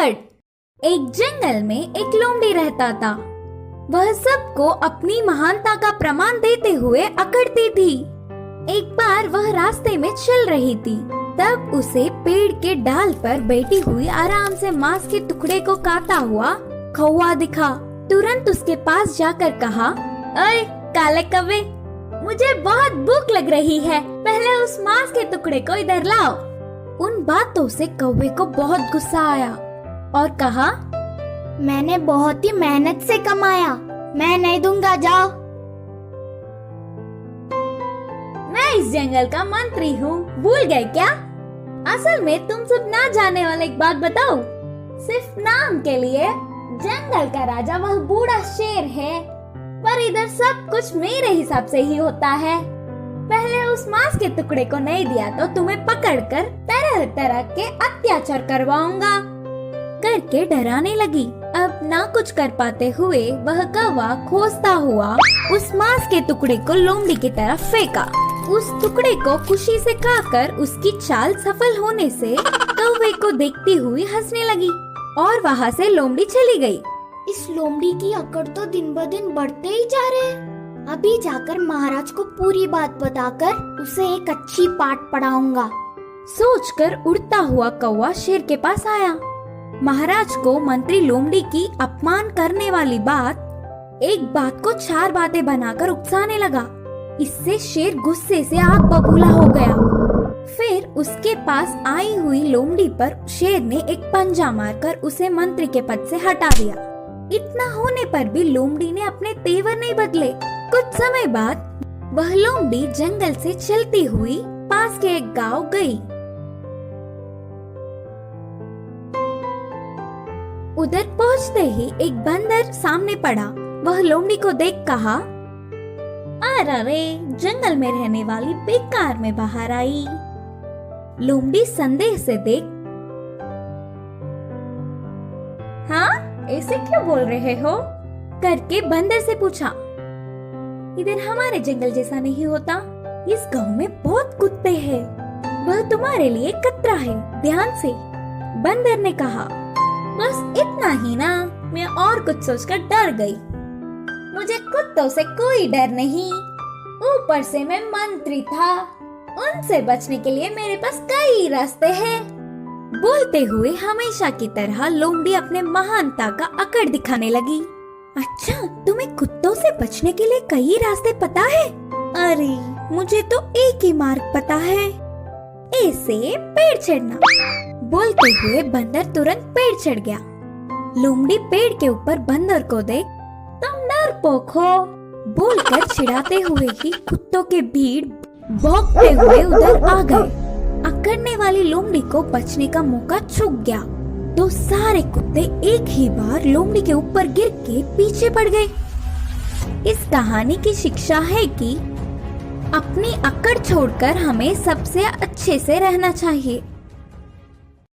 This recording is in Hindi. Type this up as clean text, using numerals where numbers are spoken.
अकड़। एक जंगल में एक लोमड़ी रहता था। वह सबको अपनी महानता का प्रमाण देते हुए अकड़ती थी। एक बार वह रास्ते में चल रही थी, तब उसे पेड़ के डाल पर बैठी हुई आराम से मांस के टुकड़े को काटा हुआ कौवा दिखा। तुरंत उसके पास जाकर कहा, अरे काले कौवे, मुझे बहुत भूख लग रही है, पहले उस मांस के टुकड़े को इधर लाओ। उन बातों से कौवे को बहुत गुस्सा आया और कहा, मैंने बहुत ही मेहनत से कमाया, मैं नहीं दूंगा, जाओ। मैं इस जंगल का मंत्री हूँ, भूल गए क्या? असल में तुम सब ना जाने वाला एक बात बताओ। सिर्फ नाम के लिए जंगल का राजा वह बूढ़ा शेर है, पर इधर सब कुछ मेरे हिसाब से ही होता है। पहले उस मांस के टुकड़े को नहीं दिया तो तुम्हें पकड़कर तरह तरह के अत्याचार करवाऊंगा करके डराने लगी। अब ना कुछ कर पाते हुए वह कौवा खोजता हुआ उस मांस के टुकड़े को लोमड़ी की तरफ फेंका। उस टुकड़े को खुशी से खाकर उसकी चाल सफल होने से कौवे को देखती हुई हंसने लगी और वहाँ से लोमड़ी चली गई। इस लोमड़ी की अकड़ तो दिन ब दिन बढ़ते ही जा रहे हैं। अभी जाकर महाराज को पूरी बात बताकर उसे एक अच्छी पाठ पढ़ाऊंगा। सोचकर उड़ता हुआ कौवा शेर के पास आया। महाराज को मंत्री लोमड़ी की अपमान करने वाली एक बात को 4 बातें बनाकर उकसाने लगा। इससे शेर गुस्से से आग बबूला हो गया। फिर उसके पास आई हुई लोमड़ी पर शेर ने एक पंजा मारकर उसे मंत्री के पद से हटा दिया। इतना होने पर भी लोमड़ी ने अपने तेवर नहीं बदले। कुछ समय बाद वह लोमड़ी जंगल से चलती हुई पास के एक गांव गई। उधर पहुंचते ही एक बंदर सामने पड़ा। वह लोमड़ी को देख कहा, अरे जंगल में रहने वाली बेकार में बाहर आई। लोमड़ी संदेह से देख, हाँ ऐसे क्यों बोल रहे हो करके बंदर से पूछा। इधर हमारे जंगल जैसा नहीं होता, इस गांव में बहुत कुत्ते हैं, वह तुम्हारे लिए खतरा है, ध्यान से। बंदर ने कहा, बस इतना ही ना, मैं और कुछ सोचकर डर गई। मुझे कुत्तों से कोई डर नहीं, ऊपर से मैं मंत्री था, उनसे बचने के लिए मेरे पास कई रास्ते हैं। बोलते हुए हमेशा की तरह लोमड़ी अपने महानता का अकड़ दिखाने लगी। अच्छा, तुम्हें कुत्तों से बचने के लिए कई रास्ते पता है? अरे मुझे तो एक ही मार्ग पता है, ऐसे पेड़ चढ़ना। बोलते हुए बंदर तुरंत पेड़ चढ़ गया। लोमड़ी पेड़ के ऊपर बंदर को देख, तुम डरपोक हो बोलकर चिढ़ाते हुए ही कुत्तों के भीड़ भौंकते हुए उधर आ गए। अकड़ने वाली लोमड़ी को बचने का मौका चूक गया तो सारे कुत्ते एक ही बार लोमड़ी के ऊपर गिर के पीछे पड़ गए। इस कहानी की शिक्षा है कि अपनी अकड़ छोड़कर हमें सबसे अच्छे से रहना चाहिए।